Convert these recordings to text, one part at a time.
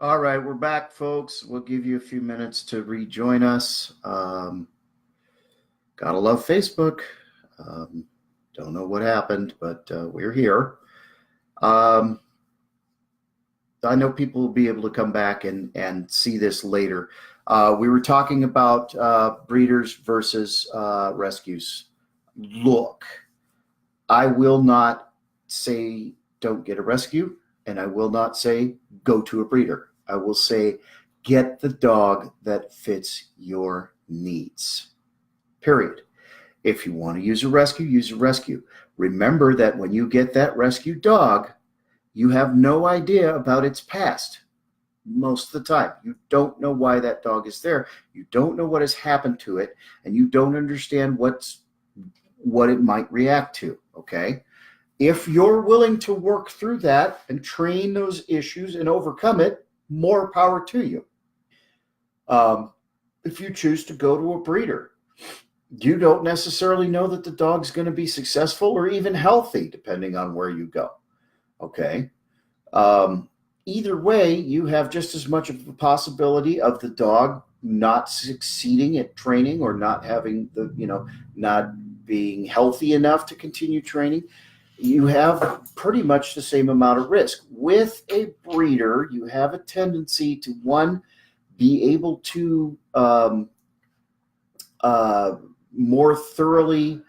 All right, we're back, folks. We'll give you a few minutes to rejoin us. Gotta love Facebook. Um, don't know what happened, but we're here. Um, I know people will be able to come back and see this later. We were talking about breeders versus rescues. Look, I will not say don't get a rescue, and I will not say go to a breeder. I will say get the dog that fits your needs. Period. If you want to use a rescue, use a rescue. Remember that when you get that rescue dog, you have no idea about its past. Most of the time, you don't know why that dog is there. You don't know what has happened to it, and you don't understand what it might react to. Okay. If you're willing to work through that and train those issues and overcome it, more power to you. If you choose to go to a breeder, you don't necessarily know that the dog's going to be successful or even healthy, depending on where you go. Okay. Either way, you have just as much of a possibility of the dog not succeeding at training or not having not being healthy enough to continue training. You have pretty much the same amount of risk. With a breeder, you have a tendency to, one, be able to more thoroughly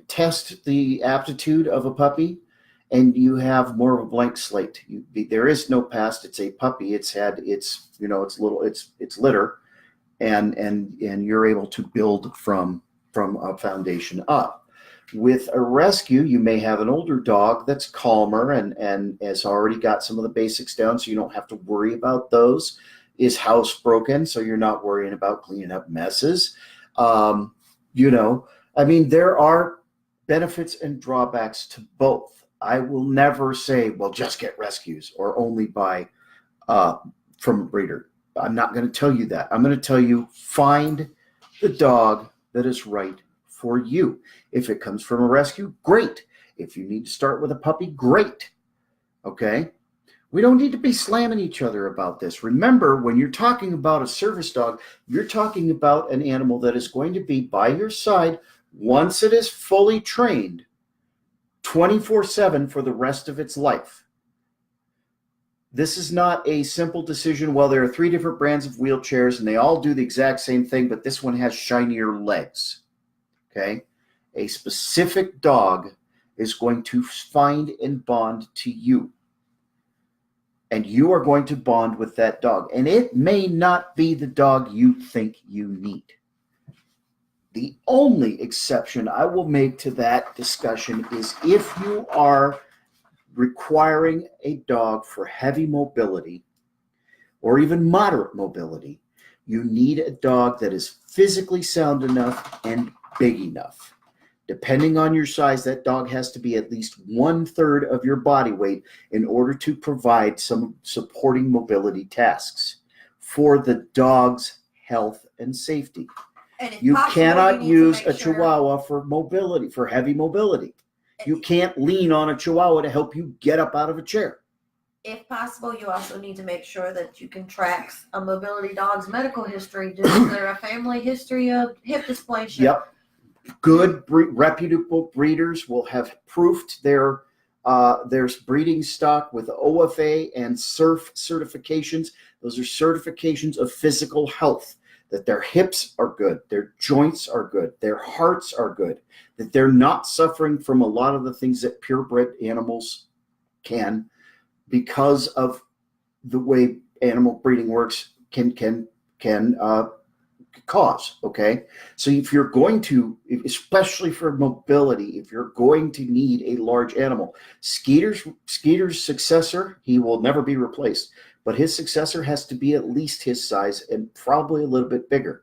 test the aptitude of a puppy, and you have more of a blank slate. There is no past. It's a puppy. It's had its litter, and you're able to build from a foundation up. With a rescue, you may have an older dog that's calmer and has already got some of the basics down, so you don't have to worry about those. Is housebroken, so you're not worrying about cleaning up messes. There are benefits and drawbacks to both. I will never say, well, just get rescues or only buy from a breeder. I'm not going to tell you that. I'm going to tell you, find the dog that is right for you. If it comes from a rescue, great. If you need to start with a puppy, great. Okay? We don't need to be slamming each other about this. Remember, when you're talking about a service dog, you're talking about an animal that is going to be by your side once it is fully trained 24/7 for the rest of its life. This is not a simple decision. Well, there are 3 different brands of wheelchairs and they all do the exact same thing, but this one has shinier legs. Okay? A specific dog is going to find and bond to you. And you are going to bond with that dog. And it may not be the dog you think you need. The only exception I will make to that discussion is if you are requiring a dog for heavy mobility or even moderate mobility, you need a dog that is physically sound enough and big enough. Depending on your size, that dog has to be at least 1/3 of your body weight in order to provide some supporting mobility tasks for the dog's health and safety. And you cannot use a Chihuahua for mobility, for heavy mobility. You can't lean on a Chihuahua to help you get up out of a chair. If possible, you also need to make sure that you can track a mobility dog's medical history. Is there a family history of hip dysplasia? Yep. Good, reputable breeders will have proofed their breeding stock with OFA and SURF certifications. Those are certifications of physical health, that their hips are good, their joints are good, their hearts are good, that they're not suffering from a lot of the things that purebred animals can, because of the way animal breeding works can cause. Okay, so if you're going to, especially for mobility, if you're going to need a large animal, Skeeter's successor, he will never be replaced, but his successor has to be at least his size and probably a little bit bigger,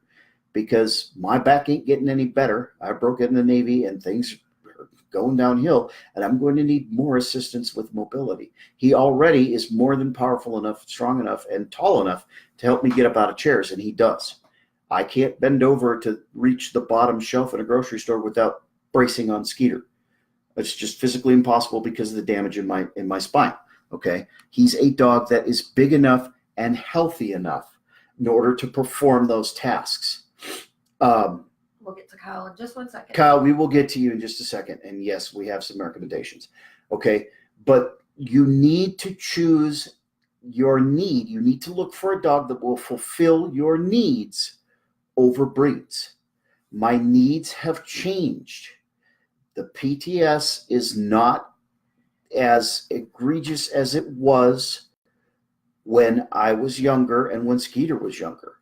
because my back ain't getting any better. I broke it in the Navy and things are going downhill, and I'm going to need more assistance with mobility. He already is more than powerful enough, strong enough, and tall enough to help me get up out of chairs, and he does. I can't bend over to reach the bottom shelf in a grocery store without bracing on Skeeter. It's just physically impossible because of the damage in my spine. Okay. He's a dog that is big enough and healthy enough in order to perform those tasks. We'll get to Kyle in just 1 second. Kyle, we will get to you in just a second. And yes, we have some recommendations. Okay. But you need to choose your need. You need to look for a dog that will fulfill your needs over breeds. My needs have changed. The PTS is not as egregious as it was when I was younger and when Skeeter was younger.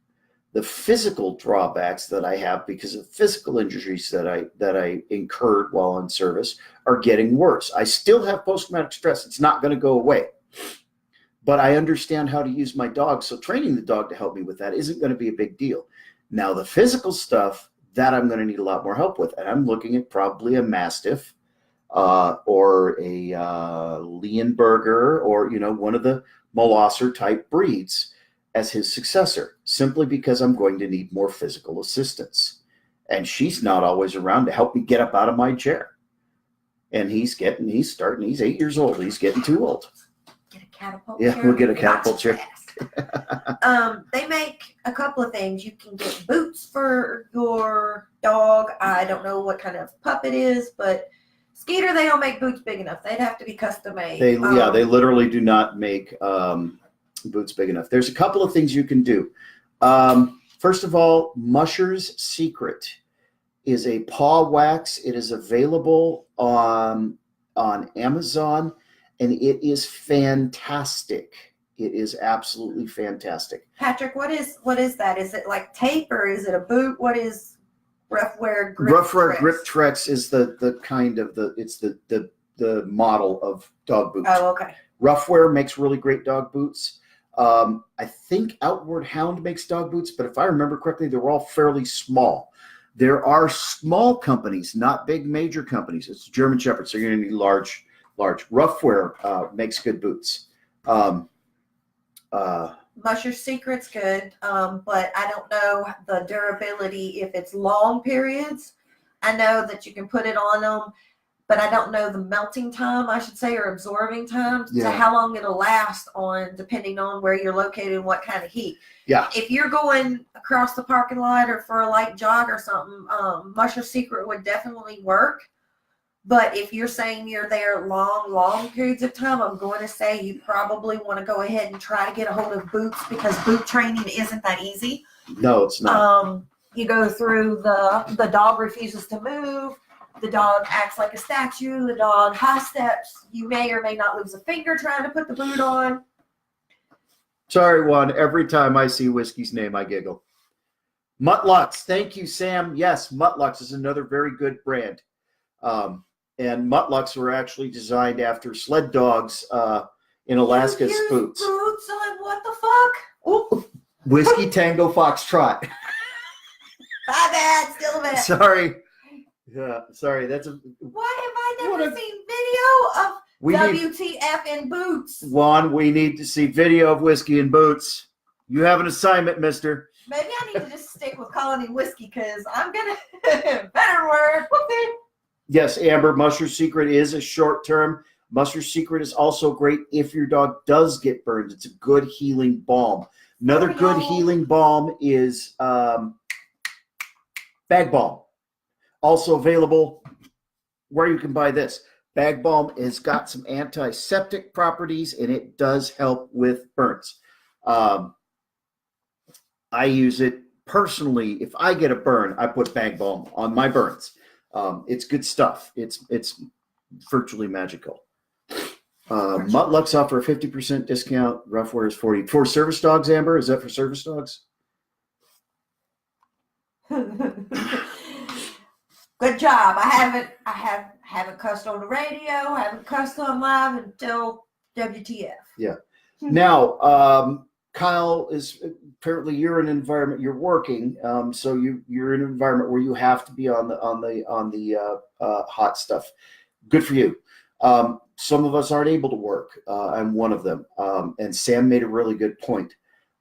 The physical drawbacks that I have because of physical injuries that I incurred while on service are getting worse. I still have post-traumatic stress. It's not going to go away. But I understand how to use my dog, so training the dog to help me with that isn't going to be a big deal. Now, the physical stuff, that I'm going to need a lot more help with, and I'm looking at probably a Mastiff or a Leonberger or, one of the Molosser-type breeds as his successor, simply because I'm going to need more physical assistance. And she's not always around to help me get up out of my chair. And he's 8 years old. He's getting too old. Get a catapult chair. Yeah, we'll get a catapult chair. They make a couple of things. You can get boots for your dog. I don't know what kind of pup it is, but Skeeter, they don't make boots big enough. They'd have to be custom made. They literally do not make boots big enough. There's a couple of things you can do. First of all, Musher's Secret is a paw wax. It is available on Amazon, and it is fantastic. It is absolutely fantastic. Patrick, what is that? Is it like tape or is it a boot? What is Rough Wear Grip Rough Wear Trex? Grip Trex is the kind of the model of dog boots. Oh, okay. Rough Wear makes really great dog boots. I think Outward Hound makes dog boots, but if I remember correctly, they're all fairly small. There are small companies, not big major companies. It's German Shepherd, so you're going to need large. Rough Wear makes good boots. Musher's Secret's good, but I don't know the durability if it's long periods. I know that you can put it on them, but I don't know the melting time, I should say, or absorbing time to how long it'll last on, depending on where you're located and what kind of heat. Yeah. If you're going across the parking lot or for a light jog or something, Musher's Secret would definitely work. But if you're saying you're there long periods of time, I'm going to say you probably want to go ahead and try to get a hold of boots, because boot training isn't that easy. No, it's not. You go through the dog refuses to move. The dog acts like a statue. The dog high steps. You may or may not lose a finger trying to put the boot on. Sorry, Juan. Every time I see Whiskey's name, I giggle. Muttlux. Thank you, Sam. Yes, Muttlux is another very good brand. And Muttlux were actually designed after sled dogs in Alaska's boots. Boots on what the fuck? Ooh. Whiskey Tango Foxtrot. My bad. Still a minute. Sorry. Yeah, sorry. That's a. Why have I never seen video of WTF in boots? Juan, we need to see video of Whiskey in boots. You have an assignment, mister. Maybe I need to just stick with calling him Whiskey, because I'm going to better word. Yes, Amber, Musher's Secret is a short term. Musher's Secret is also great if your dog does get burned. It's a good healing balm. Another good healing balm is Bag Balm. Also available where you can buy this. Bag Balm has got some antiseptic properties, and it does help with burns. I use it personally. If I get a burn, I put Bag Balm on my burns. It's good stuff. It's virtually magical. Muttlux offer a 50% discount. Rough Wear is 40%. For service dogs, Amber, is that for service dogs? Good job. I haven't cussed on the radio. Haven't cussed on live until WTF. Yeah. Now, Kyle, is apparently you're in an environment you're working, so you're in an environment where you have to be on the hot stuff. Good for you. Some of us aren't able to work. I'm one of them. And Sam made a really good point.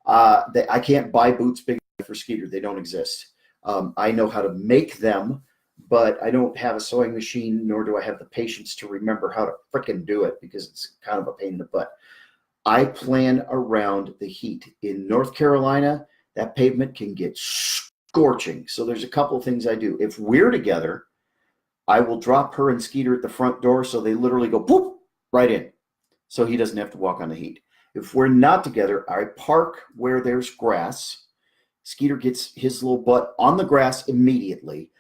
That I can't buy boots big enough for Skeeter. They don't exist. I know how to make them, but I don't have a sewing machine, nor do I have the patience to remember how to frickin' do it because it's kind of a pain in the butt. I plan around the heat. In North Carolina, that pavement can get scorching. So there's a couple of things I do. If we're together, I will drop her and Skeeter at the front door so they literally go poop right in. So he doesn't have to walk on the heat. If we're not together, I park where there's grass. Skeeter gets his little butt on the grass immediately.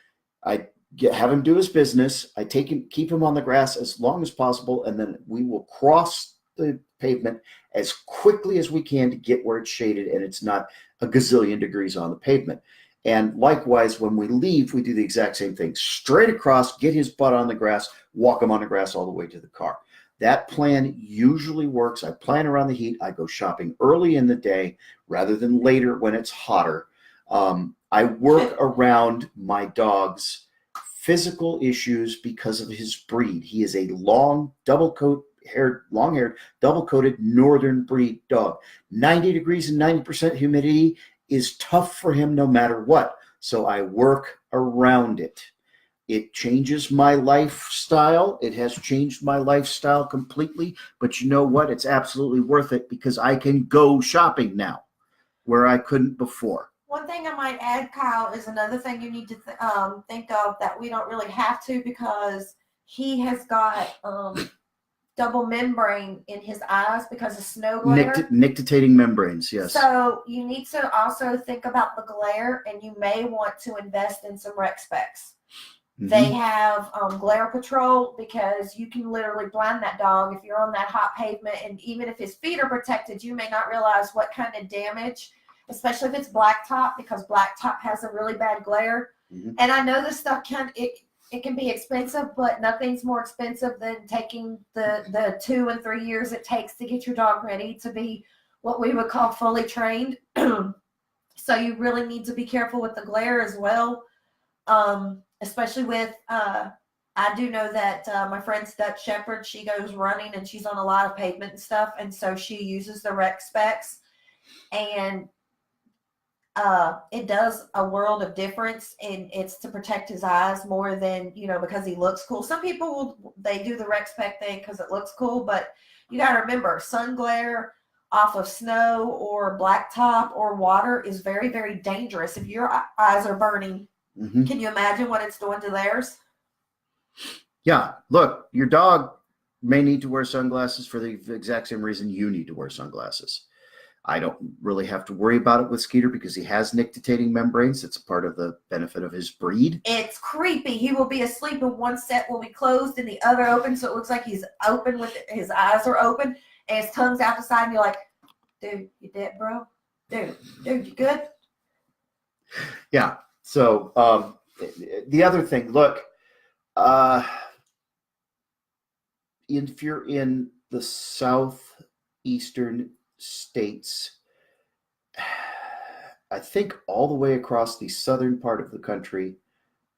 I have him do his business. I keep him on the grass as long as possible, and then we will cross the pavement as quickly as we can to get where it's shaded and it's not a gazillion degrees on the pavement. And likewise, when we leave, we do the exact same thing. Straight across, get his butt on the grass, walk him on the grass all the way to the car. That plan usually works. I plan around the heat. I go shopping early in the day rather than later when it's hotter. I work around my dog's physical issues because of his breed. He is a long, long-haired, double-coated northern breed dog. 90 degrees and 90% humidity is tough for him no matter what. So I work around it. It changes my lifestyle. It has changed my lifestyle completely. But you know what? It's absolutely worth it because I can go shopping now where I couldn't before. One thing I might add, Kyle, is another thing you need to think of that we don't really have to because he has got double membrane in his eyes because of snow glare. Nictitating membranes, yes. So you need to also think about the glare, and you may want to invest in some rec specs. Mm-hmm. They have glare patrol because you can literally blind that dog if you're on that hot pavement, and even if his feet are protected, you may not realize what kind of damage, especially if it's blacktop, because blacktop has a really bad glare. Mm-hmm. And I know this stuff it can be expensive, but nothing's more expensive than taking the 2 and 3 years it takes to get your dog ready to be what we would call fully trained. So you really need to be careful with the glare as well, especially with, I do know that my friend's Dutch Shepherd, she goes running and she's on a lot of pavement and stuff, and so she uses the rec specs, and it does a world of difference, and it's to protect his eyes more than, because he looks cool. Some people they do the rec spec thing because it looks cool, but you got to remember, sun glare off of snow or blacktop or water is very, very dangerous. If your eyes are burning, mm-hmm. Can you imagine what it's doing to theirs? Yeah, look, your dog may need to wear sunglasses for the exact same reason you need to wear sunglasses. I don't really have to worry about it with Skeeter because he has nictitating membranes. It's a part of the benefit of his breed. It's creepy. He will be asleep and one set will be closed and the other open, so it looks like he's open with his eyes are open and his tongue's out the side, and you're like, dude, you dead, bro? Dude, you good? Yeah. So the other thing, look, if you're in the southeastern states, I think all the way across the southern part of the country,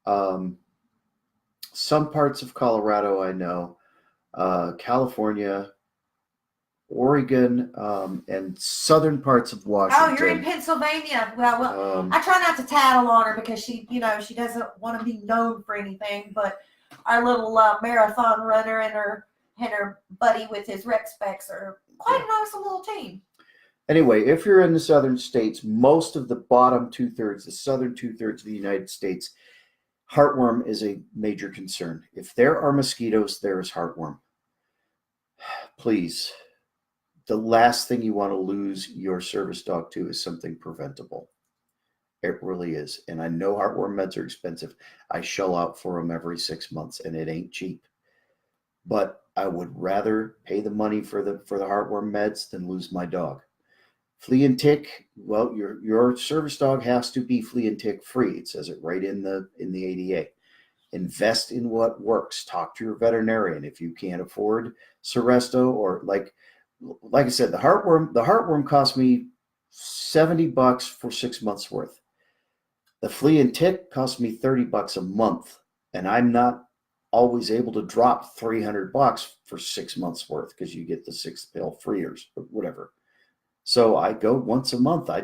some parts of Colorado, I know, California, Oregon, and southern parts of Washington. Oh, you're in Pennsylvania. Well, I try not to tattle on her because she doesn't want to be known for anything, but our little marathon runner and her buddy with his rec specs are quite an awesome little team. Anyway, if you're in the southern states, most of the bottom 2/3, the southern 2/3 of the United States, heartworm is a major concern. If there are mosquitoes, there is heartworm. Please, the last thing you want to lose your service dog to is something preventable. It really is. And I know heartworm meds are expensive. I shell out for them every 6 months, and it ain't cheap. But I would rather pay the money for the heartworm meds than lose my dog. Flea and tick, well, your service dog has to be flea and tick free. It says it right in the ADA. Invest in what works. Talk to your veterinarian if you can't afford Seresto, or like I said, the heartworm cost me $70 for 6 months worth. The flea and tick cost me $30 a month, and I'm not always able to drop $300 for 6 months worth because you get the 6 pill free or whatever. So I go once a month. I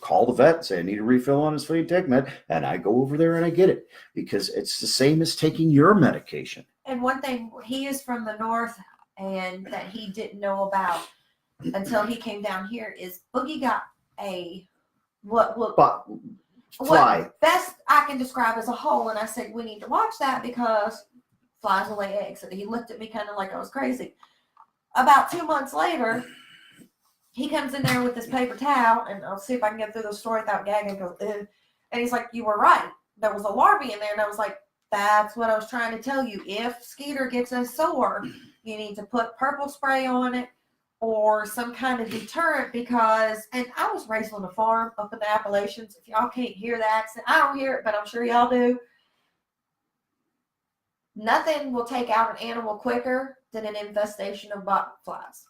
call the vet and say I need a refill on his flea and tick med, and I go over there and I get it because it's the same as taking your medication. And one thing, he is from the north, and that he didn't know about until he came down here is Boogie got a Fly. what best I can describe as a hole, and I said we need to watch that because flies will lay eggs. And he looked at me kind of like I was crazy. About 2 months later, he comes in there with this paper towel, and I'll see if I can get through the story without gagging. Goes, ugh. And he's like, "You were right. There was a larvae in there." And I was like, "That's what I was trying to tell you. If Skeeter gets a sore, you need to put purple spray on it or some kind of deterrent because." And I was raised on a farm up in the Appalachians. If y'all can't hear the accent, I don't hear it, but I'm sure y'all do. Nothing will take out an animal quicker than an infestation of botflies.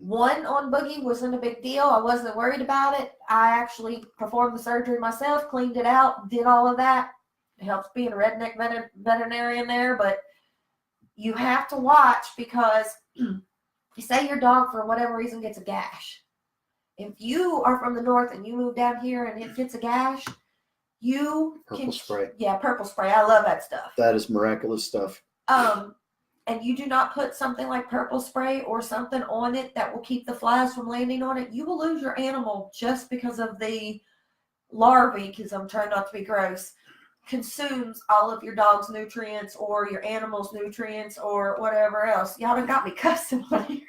One on Boogie wasn't a big deal. I wasn't worried about it. I actually performed the surgery myself, cleaned it out, did all of that. It helps being a redneck veterinarian there, but you have to watch because you say your dog for whatever reason gets a gash. If you are from the north and you move down here and it gets a gash, Purple spray. Yeah, purple spray. I love that stuff. That is miraculous stuff. And you do not put something like purple spray or something on it that will keep the flies from landing on it, you will lose your animal just because of the larvae, because I'm trying not to be gross, consumes all of your dog's nutrients or your animal's nutrients or whatever else. Y'all done got me cussing on here.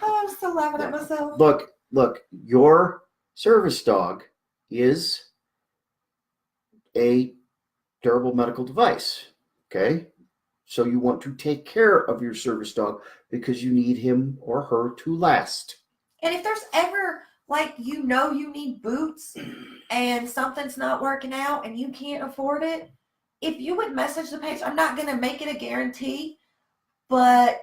Oh, I'm still laughing at myself. Look, your service dog is a durable medical device, okay? So you want to take care of your service dog because you need him or her to last. And if there's ever, like, you need boots and something's not working out and you can't afford it, if you would message the page, I'm not going to make it a guarantee, but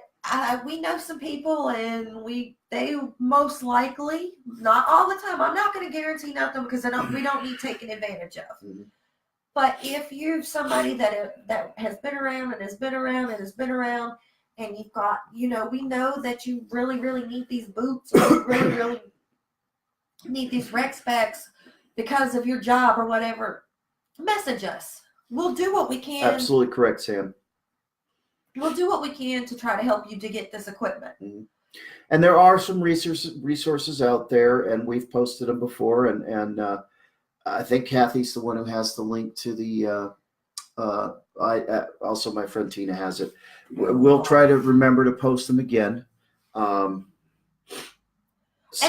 we know some people and they most likely, not all the time, I'm not going to guarantee nothing because we don't need taken advantage of. Mm-hmm. But if you're somebody that has been around and has been around and has been around, and you've got, we know that you really, really need these boots, or you really, really need these rec specs because of your job or whatever, message us. We'll do what we can. Absolutely correct, Sam. We'll do what we can to try to help you to get this equipment. Mm-hmm. And there are some resources out there, and we've posted them before, and I think Kathy's the one who has the link to the, also my friend Tina has it. We'll try to remember to post them again. And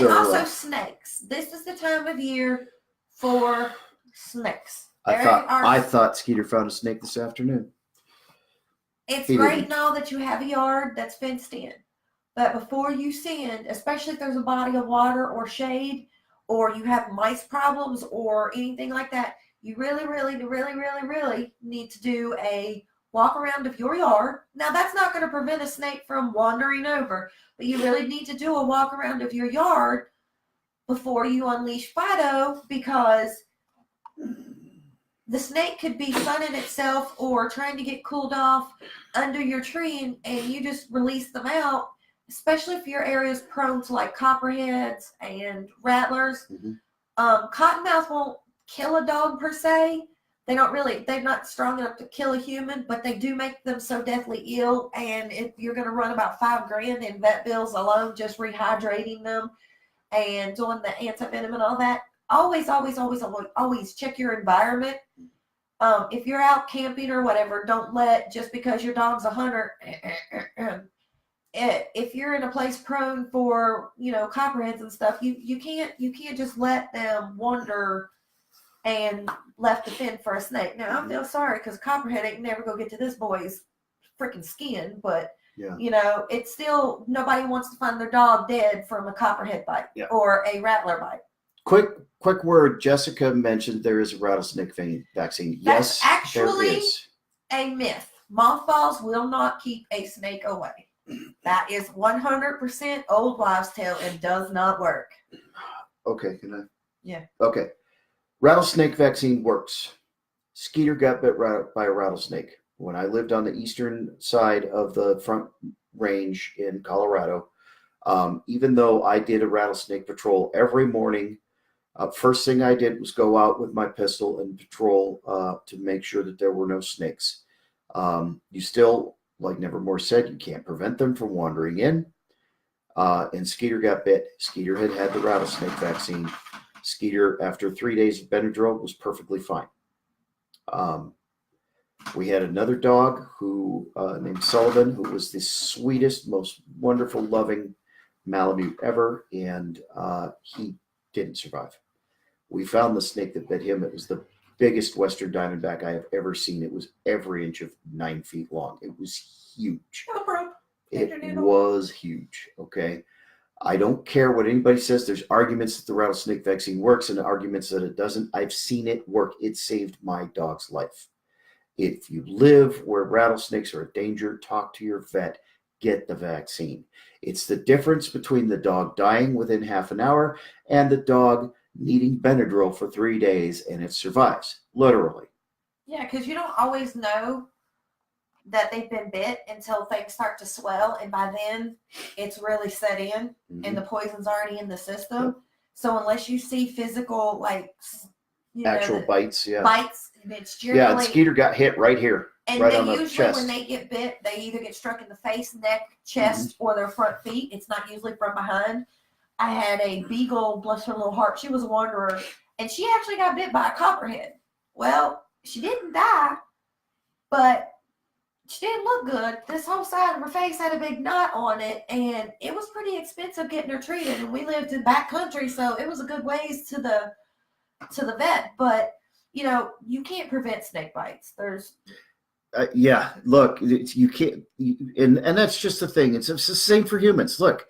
also snakes. This is the time of year for snakes. I thought Skeeter found a snake this afternoon. It's great and all that you have a yard that's fenced in. But before you send, especially if there's a body of water or shade, or you have mice problems or anything like that, you really, really, really, really, really need to do a walk around of your yard. Now, that's not going to prevent a snake from wandering over, but you really need to do a walk around of your yard before you unleash Fido, because the snake could be sunning itself or trying to get cooled off under your tree, and you just release them out. Especially if your area is prone to like copperheads and rattlers. Mm-hmm. Cottonmouth won't kill a dog per se. They're not strong enough to kill a human, but they do make them so deathly ill. And if you're going to run about $5,000 in vet bills alone, just rehydrating them and doing the antivenom and all that, always check your environment. If you're out camping or whatever, don't let, just because your dog's a hunter, if you're in a place prone for, copperheads and stuff, you can't just let them wander and left to fend for a snake. Now, I feel sorry because copperhead ain't never gonna get to this boy's freaking skin, but yeah. It's still, nobody wants to find their dog dead from a copperhead bite or a rattler bite. Quick word. Jessica mentioned there is a rattlesnake vaccine. That's yes, actually there is a myth. Mothballs will not keep a snake away. That is 100% old wives' tale and does not work. Okay, can I? Yeah. Okay. Rattlesnake vaccine works. Skeeter got bit by a rattlesnake. When I lived on the eastern side of the Front Range in Colorado, Even though I did a rattlesnake patrol every morning, first thing I did was go out with my pistol and patrol to make sure that there were no snakes. You still, like Nevermore said, you can't prevent them from wandering in. And Skeeter got bit. Skeeter had the rattlesnake vaccine. Skeeter, after 3 days of Benadryl, was perfectly fine. We had another dog who named Sullivan, who was the sweetest, most wonderful, loving Malamute ever, and he didn't survive. We found the snake that bit him. It was the biggest Western Diamondback I have ever seen. It was every inch of 9 feet long. It was huge. It was huge. Okay. I don't care what anybody says. There's arguments that the rattlesnake vaccine works and arguments that it doesn't. I've seen it work. It saved my dog's life. If you live where rattlesnakes are a danger, talk to your vet. Get the vaccine. It's the difference between the dog dying within half an hour and the dog needing Benadryl for 3 days and it survives, literally. Yeah, because you don't always know that they've been bit until things start to swell, and by then it's really set in and the poison's already in the system. Yep. So unless you see physical, like, actual bites, it's generally, and Skeeter got hit right here. And right they on the usually, chest. when they get bit, they either get struck in the face, neck, chest, or their front feet. It's not usually from behind. I had a beagle, bless her little heart. She was a wanderer, and she actually got bit by a copperhead. Well, she didn't die, but she didn't look good. This whole side of her face had a big knot on it, and it was pretty expensive getting her treated. And we lived in back country, so it was a good ways to the vet. But you can't prevent snake bites. There's look, you can't, and that's just the thing. It's the same for humans. Look,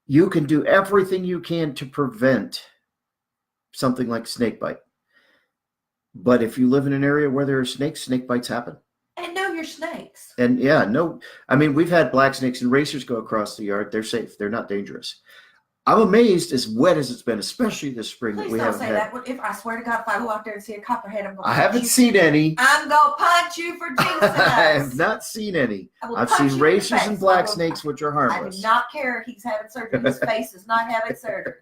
you can do everything you can to prevent something like snake bite. But if you live in an area where there are snakes, snake bites happen. And know your snakes. And we've had black snakes and racers go across the yard. They're safe. They're not dangerous. I'm amazed, as wet as it's been, especially this spring. Please that we don't haven't say had. that. If I swear to God, if I go out there and see a copperhead, I'm going to I haven't seen any. I'm going to punch you for jinxing us. I have not seen any. I've seen racers and black snakes, which are harmless. I do not care if he's having surgery. His face is not having surgery.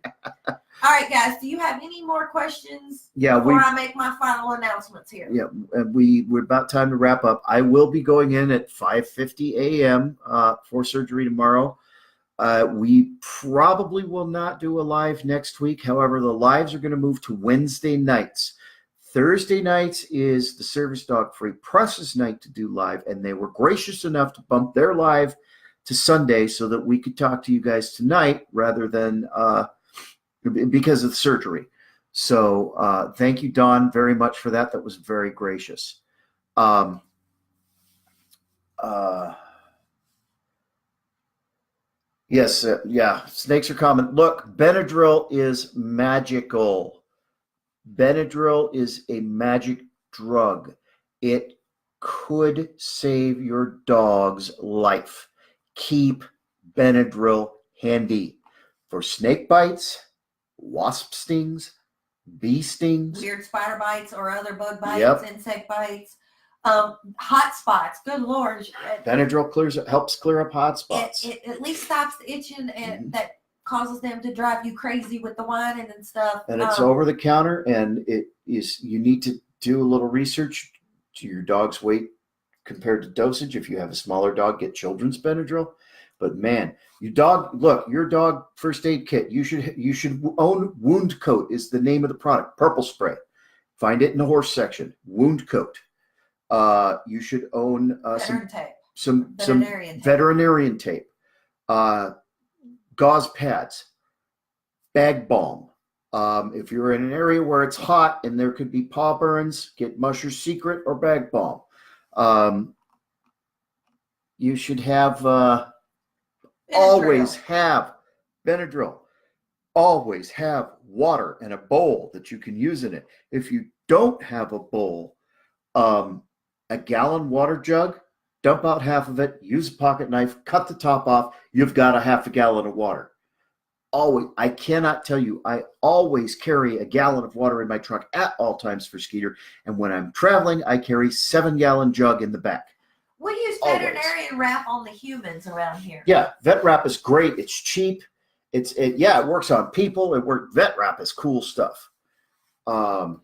All right, guys. Do you have any more questions before I make my final announcements here? Yeah, we're about time to wrap up. I will be going in at 5:50 a.m. For surgery tomorrow. We probably will not do a live next week. However, the lives are going to move to Wednesday nights. Thursday nights is the Service Dog Free Press's night to do live, and they were gracious enough to bump their live to Sunday so that we could talk to you guys tonight rather than because of the surgery. So thank you, Dawn, very much for that. That was very gracious. Yes, snakes are common. Look, Benadryl is magical. Benadryl is a magic drug. It could save your dog's life. Keep Benadryl handy for snake bites, wasp stings, bee stings, weird spider bites or other bug bites, insect bites. Hot spots. Good Lord. Benadryl helps clear up hot spots. It at least stops the itching and that causes them to drive you crazy with the whining and stuff. And it's over the counter, and you need to do a little research to your dog's weight compared to dosage. If you have a smaller dog, get children's Benadryl. But man, your dog first aid kit. You should own Wound Coat is the name of the product. Purple spray. Find it in the horse section. Wound Coat. You should own some veterinarian tape, gauze pads, bag balm. If you're in an area where it's hot and there could be paw burns, get Musher's Secret or bag balm. You should have always have Benadryl. Always have water and a bowl that you can use in it. If you don't have a bowl, a gallon water jug, dump out half of it, use a pocket knife, cut the top off, you've got a half a gallon of water. Always, I cannot tell you, I always carry a gallon of water in my truck at all times for Skeeter, and when I'm traveling, I carry 7-gallon jug in the back. We use Always. veterinarian wrap on the humans around here. Yeah, vet wrap is great. It's cheap. It works on people. Vet wrap is cool stuff. No,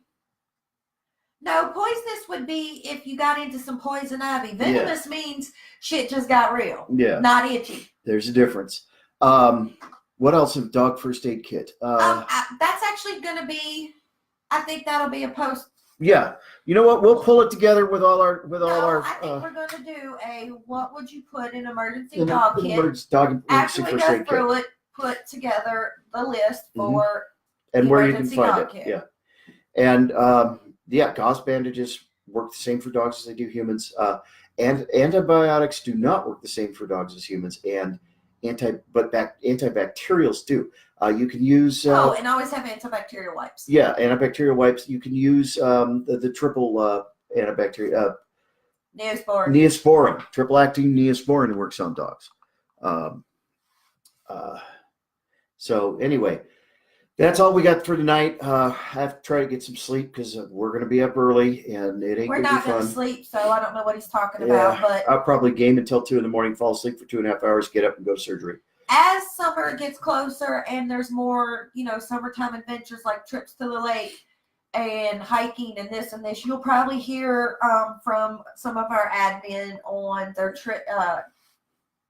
poisonous would be if you got into some poison ivy. Venomous means shit just got real. Yeah. Not itchy. There's a difference. What else? A dog first aid kit. That's actually going to be, I think that'll be a post. Yeah. You know what? We'll pull it together with all our. I think we're going to do what would you put in emergency dog kit? After we go through it, put together the list for and where you can find it. Kit. Yeah. And gauze bandages work the same for dogs as they do humans. And antibiotics do not work the same for dogs as humans. And antibacterials do. You can use. And always have antibacterial wipes. Yeah, antibacterial wipes. You can use the triple antibacterial. Neosporin. Triple acting Neosporin works on dogs. So anyway, that's all we got for tonight. I have to try to get some sleep because we're going to be up early and it ain't going to be fun. We're not going to sleep, so I don't know what he's talking about. But I'll probably game until 2 a.m, fall asleep for 2.5 hours, get up and go to surgery. As summer gets closer and there's more, summertime adventures like trips to the lake and hiking and this, you'll probably hear from some of our admin on their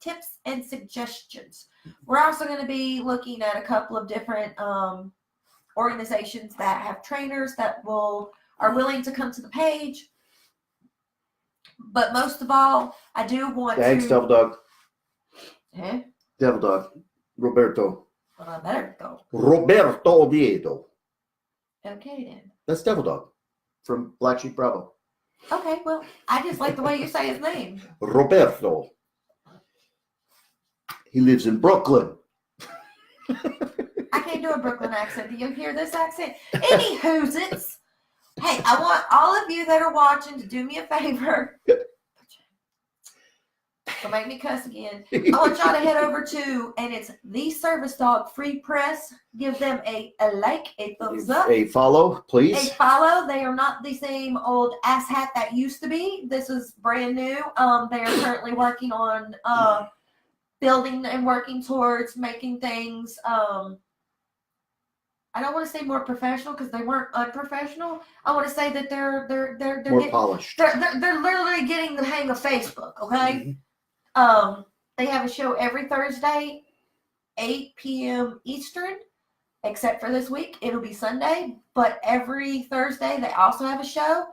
tips and suggestions. We're also going to be looking at a couple of different organizations that have trainers that are willing to come to the page. But most of all, I do want to. Thanks, Devil Dog. Eh? Devil Dog. Roberto. Roberto Oviedo. Okay, then. That's Devil Dog from Black Sheep Bravo. Okay, well, I just like the way you say his name. Roberto. He lives in Brooklyn. I can't do a Brooklyn accent. Do you hear this accent? Anywhoozits. Hey, I want all of you that are watching to do me a favor. Don't make me cuss again. I want y'all to head over to, and it's the Service Dog Free Press. Give them a like, a thumbs up. A follow, please. A follow. They are not the same old asshat that used to be. This is brand new. They are currently working on building and working towards making things I don't want to say more professional because they weren't unprofessional. I want to say that they're more polished. They're literally getting the hang of Facebook, okay? They have a show every Thursday, 8 p.m. Eastern, except for this week. It'll be Sunday, but every Thursday they also have a show.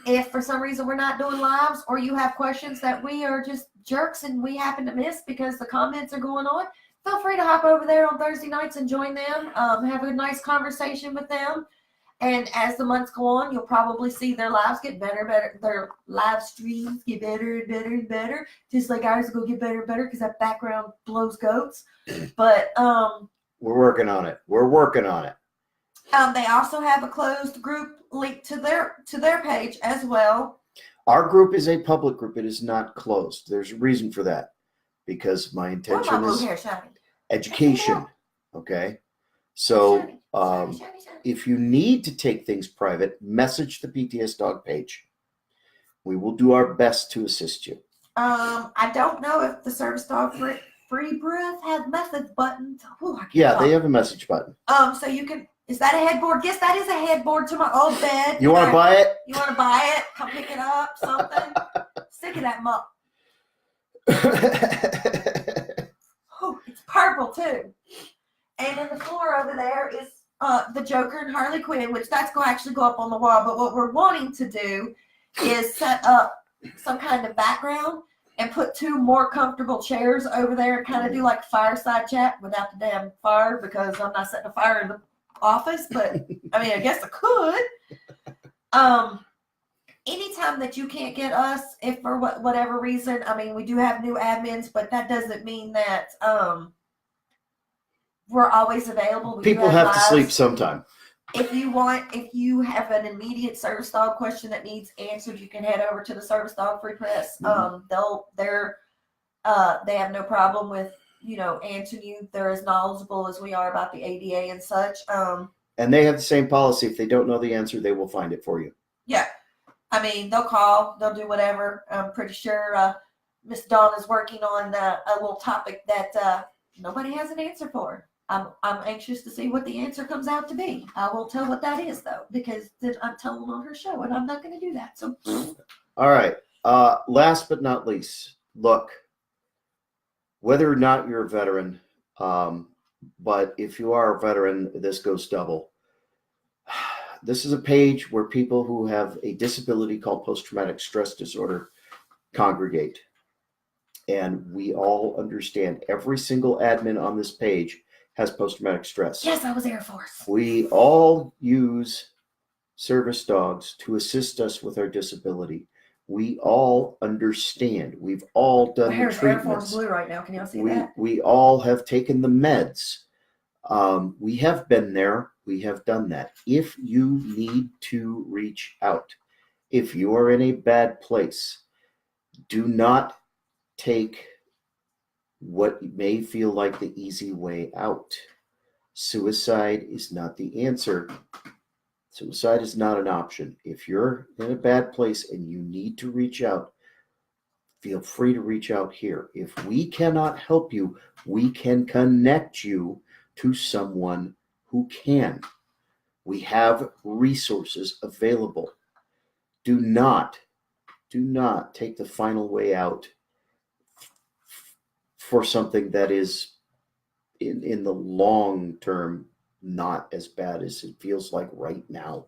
If for some reason we're not doing lives or you have questions that we are just jerks and we happen to miss because the comments are going on, feel free to hop over there on Thursday nights and join them. Have a nice conversation with them. And as the months go on, you'll probably see their lives get better. Their live streams get better and better and better. Just like ours will get better and better because that background blows goats. But we're working on it. They also have a closed group linked to their page as well. Our group is a public group. It is not closed. There's a reason for that. Because my intention is education. Okay. So if you need to take things private, message the PTSDog page. We will do our best to assist you. I don't know if the Service Dog Free Breath has message buttons. They have a message button. So you can. Is that a headboard? Yes, that is a headboard to my old bed. You want to buy it? You want to buy it? Come pick it up. Something. Stick of that muck. Oh, it's purple too. And in the floor over there is the Joker and Harley Quinn, which that's going to actually go up on the wall. But what we're wanting to do is set up some kind of background and put 2 more comfortable chairs over there and kind of do like fireside chat without the damn fire because I'm not setting a fire in the office. But I mean, I guess I could. Anytime that you can't get us, if for whatever reason, I mean, we do have new admins, but that doesn't mean that we're always available. People have to sleep sometime. If you have an immediate Service Dog question that needs answered, you can head over to the Service Dog Free Press. They have no problem with answering you. They're as knowledgeable as we are about the ADA and such. And they have the same policy. If they don't know the answer, they will find it for you. Yeah. I mean, they'll call, they'll do whatever. I'm pretty sure Miss Dawn is working on a little topic that nobody has an answer for. I'm anxious to see what the answer comes out to be. I won't tell what that is though, because then I'm telling on her show, and I'm not going to do that. So, all right. Last but not least, look, whether or not you're a veteran, but if you are a veteran, this goes double. This is a page where people who have a disability called post-traumatic stress disorder congregate. And we all understand every single admin on this page has post-traumatic stress. yes, I was Air Force. We all use service dogs to assist us with our disability. We all understand. We've all done My hair the is Air Force treatments. blue right now. Can y'all see that? We all have taken the meds. We have been there. We have done that. If you need to reach out, if you are in a bad place, do not take what may feel like the easy way out. Suicide is not the answer. Suicide is not an option. If you're in a bad place and you need to reach out, feel free to reach out here. If we cannot help you, we can connect you to someone who can. We have resources available. Do not take the final way out for something that is in the long term not as bad as it feels like right now.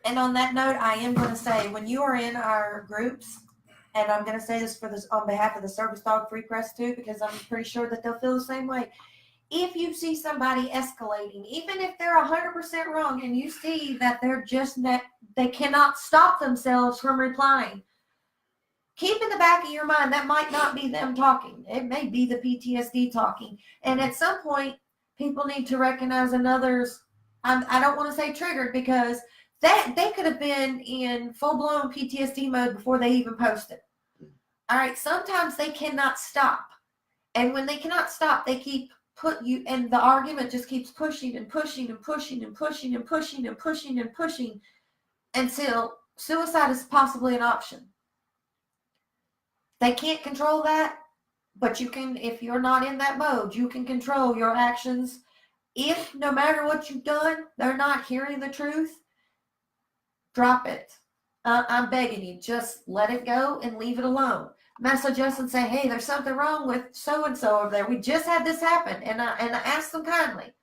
And on that note, I am going to say, when you are in our groups, and I'm going to say this on behalf of the Service Dog Free Press too, because I'm pretty sure that they'll feel the same way. If you see somebody escalating, even if they're 100% wrong, and you see that they're just that they cannot stop themselves from replying, keep in the back of your mind that might not be them talking. It may be the PTSD talking. And at some point, people need to recognize another's. I don't want to say triggered, because they could have been in full-blown PTSD mode before they even posted. All right, sometimes they cannot stop. And when they cannot stop, they keep and the argument just keeps pushing and pushing and pushing and pushing and pushing and pushing and pushing until suicide is possibly an option. They can't control that, but you can, if you're not in that mode, you can control your actions. If no matter what you've done, they're not hearing the truth, drop it. I'm begging you, just let it go and leave it alone. Message us and say, hey, there's something wrong with so-and-so over there. We just had this happen. And I asked them kindly.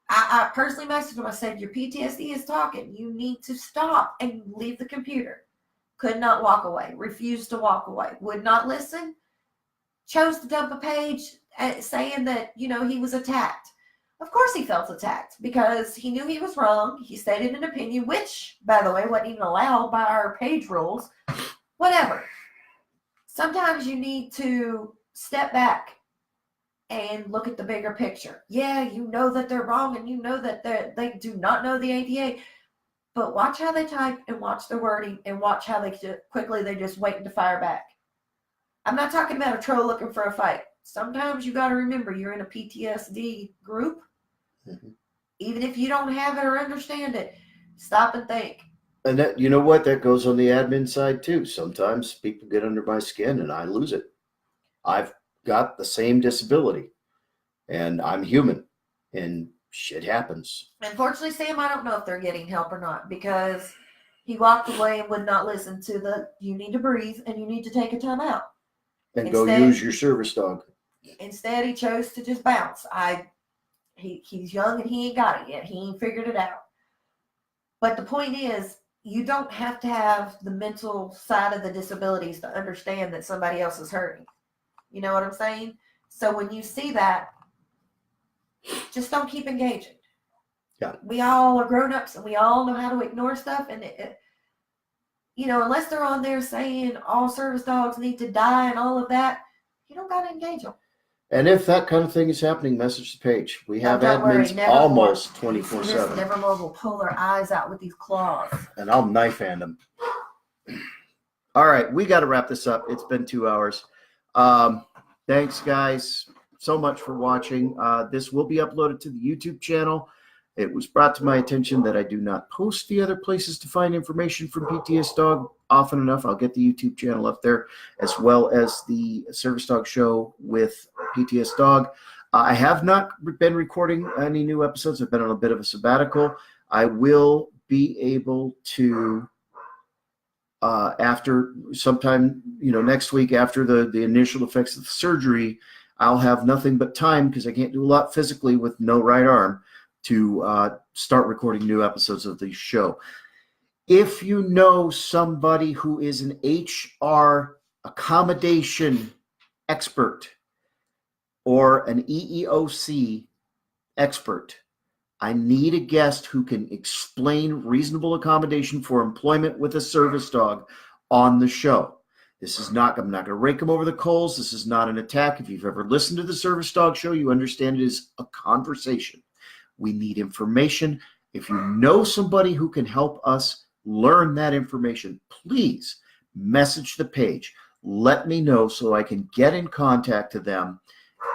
I personally messaged them. I said, your PTSD is talking. You need to stop and leave the computer. Could not walk away. Refused to walk away. Would not listen. Chose to dump a page saying that, he was attacked. Of course he felt attacked, because he knew he was wrong. He stated an opinion, which, by the way, wasn't even allowed by our page rules. Whatever. Sometimes you need to step back and look at the bigger picture. Yeah, you know that they're wrong, and you know that they do not know the ADA, but watch how they type and watch their wording and watch how they just waiting to fire back. I'm not talking about a troll looking for a fight. Sometimes you got to remember you're in a PTSD group. Mm-hmm. Even if you don't have it or understand it, stop and think. And that, you know what, that goes on the admin side too. Sometimes people get under my skin and I lose it. I've got the same disability and I'm human and shit happens. Unfortunately, Sam, I don't know if they're getting help or not, because he walked away and would not listen to you need to breathe and you need to take a time out. And go use your service dog. Instead, he chose to just bounce. He's young and he ain't got it yet. He ain't figured it out. But the point is, you don't have to have the mental side of the disabilities to understand that somebody else is hurting. You know what I'm saying? So when you see that, just don't keep engaging. Yeah. We all are grown-ups and we all know how to ignore stuff. And, unless they're on there saying all service dogs need to die and all of that, you don't got to engage them. And if that kind of thing is happening, message the page. We have admins almost 24/7. Nevermore will pull their eyes out with these claws. And I'll knife hand them. All right, we got to wrap this up. It's been 2 hours. Thanks, guys, so much for watching. This will be uploaded to the YouTube channel. It was brought to my attention that I do not post the other places to find information from PTSDog often enough. I'll get the YouTube channel up there, as well as the Service Dog Show with PTSDog. I have not been recording any new episodes. I've been on a bit of a sabbatical. I will be able to, after sometime, next week after the initial effects of the surgery, I'll have nothing but time, because I can't do a lot physically with no right arm, to start recording new episodes of the show. If you know somebody who is an HR accommodation expert or an EEOC expert, I need a guest who can explain reasonable accommodation for employment with a service dog on the show. I'm not going to rake them over the coals. This is not an attack. If you've ever listened to the Service Dog Show, you understand it is a conversation. We need information. If you know somebody who can help us learn that information, please message the page. Let me know so I can get in contact to them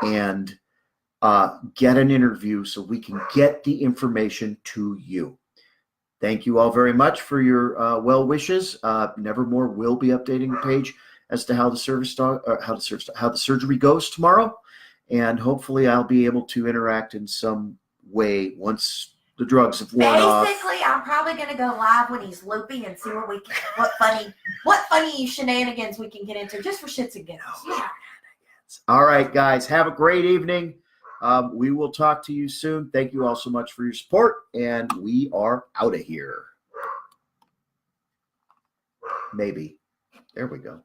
and get an interview so we can get the information to you. Thank you all very much for your well wishes. Nevermore will be updating the page as to how the surgery goes tomorrow, and hopefully I'll be able to interact in some way once the drugs have worn off. Basically, I'm probably going to go live when he's loopy and see what funny shenanigans we can get into, just for shits and giggles. Yeah. All right, guys, have a great evening. We will talk to you soon. Thank you all so much for your support, and we are out of here. Maybe. There we go.